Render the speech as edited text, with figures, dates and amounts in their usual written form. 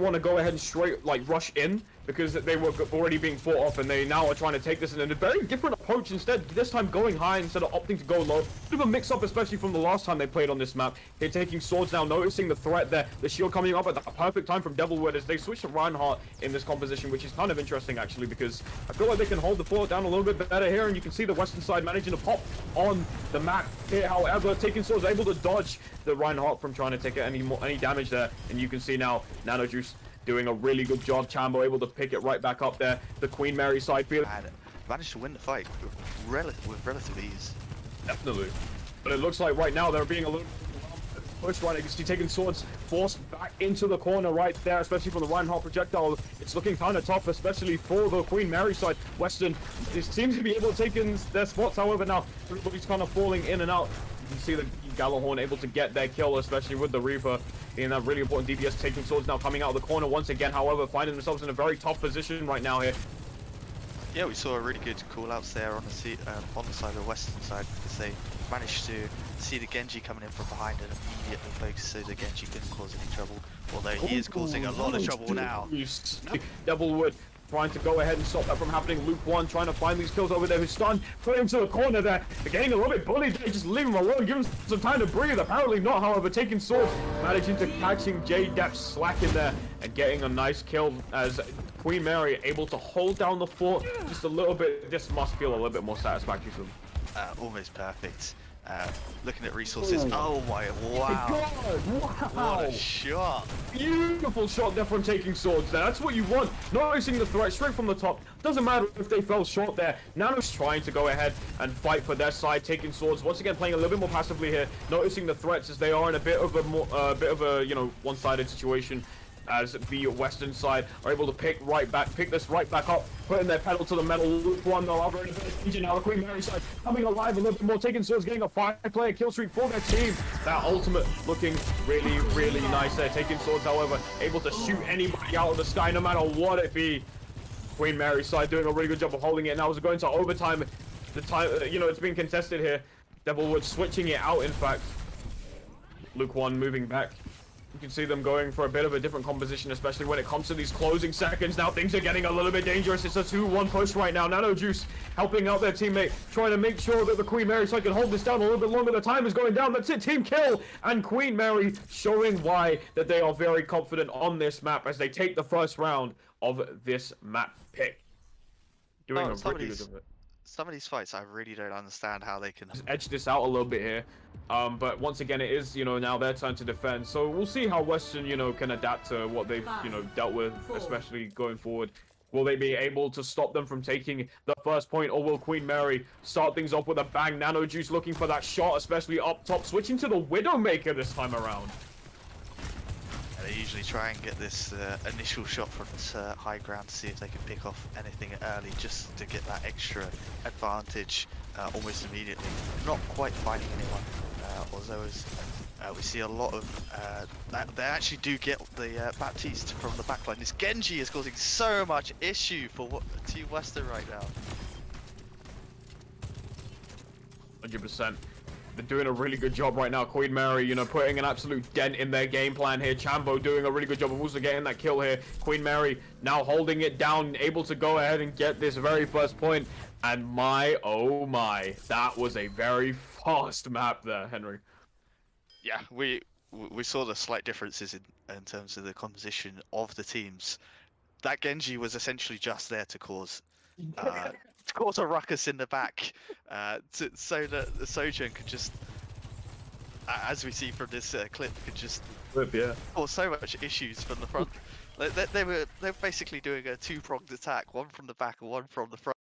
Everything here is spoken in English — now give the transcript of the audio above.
want to go ahead and straight rush in because they were already being fought off, and they now are trying to take this in a very different approach. Instead, this time going high instead of opting to go low. Bit of a mix-up, especially from the last time they played on this map. They're taking swords now, noticing the threat there. The shield coming up at the perfect time from Devilwood as they switch to Reinhardt in this composition, which is kind of interesting actually, because I feel like they can hold the fort down a little bit better here, and you can see the Western side managing to pop on the map here. However, taking swords able to dodge the Reinhardt from trying to take any damage there, and you can see now Nanojuice doing a really good job. Chambo able to pick it right back up there. The Queen Mary side field managed to win the fight with relative ease. Definitely. But it looks like right now they're being a little pushed right. You can see taking swords forced back into the corner right there, especially from the Reinhardt projectile. It's looking kind of tough, especially for the Queen Mary side. Weston seems to be able to take in their spots, however now everybody's kind of falling in and out. You can see the Gallahorn able to get their kill, especially with the Reaper in that really important DPS. Taking swords now coming out of the corner once again, however, finding themselves in a very tough position right now here. Yeah, we saw a really good call-outs there on the side of the Western side, because they managed to see the Genji coming in from behind and immediately focus so the Genji didn't cause any trouble, although he is causing a lot of trouble now. Devilwood trying to go ahead and stop that from happening. Luke 1 trying to find these kills over there. His stun, put him to the corner there. They're getting a little bit bullied there. Just leave him alone, give him some time to breathe. Apparently not, however, taking swords, managing to catching J-Dep slack in there and getting a nice kill as Queen Mary able to hold down the fort just a little bit. This must feel a little bit more satisfactory to them. Almost perfect. Looking at resources. Oh my, wow. Wow. What a shot. Beautiful shot there from taking swords there. That's what you want. Noticing the threat straight from the top. Doesn't matter if they fell short there. Nano's trying to go ahead and fight for their side, taking swords. Once again, playing a little bit more passively here. Noticing the threats as they are in a bit of a you know, one-sided situation, as the Western side are able to pick this right back up, putting their pedal to the metal. Luke 1 though, over in the now the Queen Mary side coming alive a little bit more, taking swords, getting a 5-player kill streak for their team. That ultimate looking really, really nice there. Taking swords, however, able to shoot anybody out of the sky, no matter what it be. Queen Mary side doing a really good job of holding it. Now as we go into overtime, the time, you know, it's being contested here. Devilwood switching it out, in fact. Luke 1 moving back. You can see them going for a bit of a different composition, especially when it comes to these closing seconds. Now things are getting a little bit dangerous. It's a 2-1 push right now. Nanojuice helping out their teammate, trying to make sure that the Queen Mary side can hold this down a little bit longer. The time is going down. That's it, team kill. And Queen Mary showing why that they are very confident on this map as they take the first round of this map pick. Doing a really good of it. Some of these fights, I really don't understand how they can edge this out a little bit here. But once again, it is, you know, now their turn to defend. So we'll see how Western, you know, can adapt to what they've, you know, dealt with, especially going forward. Will they be able to stop them from taking the first point, or will Queen Mary start things off with a bang? Nanojuice looking for that shot, especially up top, switching to the Widowmaker this time around. They usually try and get this initial shot from this high ground to see if they can pick off anything early, just to get that extra advantage almost immediately. Not quite finding anyone, although we see a lot of they actually do get the Baptiste from the backline. This Genji is causing so much issue for Team Western right now. 100%. They're doing a really good job right now. Queen Mary, you know, putting an absolute dent in their game plan here. Chambo doing a really good job of also getting that kill here. Queen Mary now holding it down, able to go ahead and get this very first point. And my, oh my, that was a very fast map there, Henry. Yeah, we saw the slight differences in terms of the composition of the teams. That Genji was essentially just there to cause a ruckus in the back, so that the Sojourn could just, as we see from this clip, could just cause so much issues from the front. They were basically doing a two-pronged attack, one from the back and one from the front.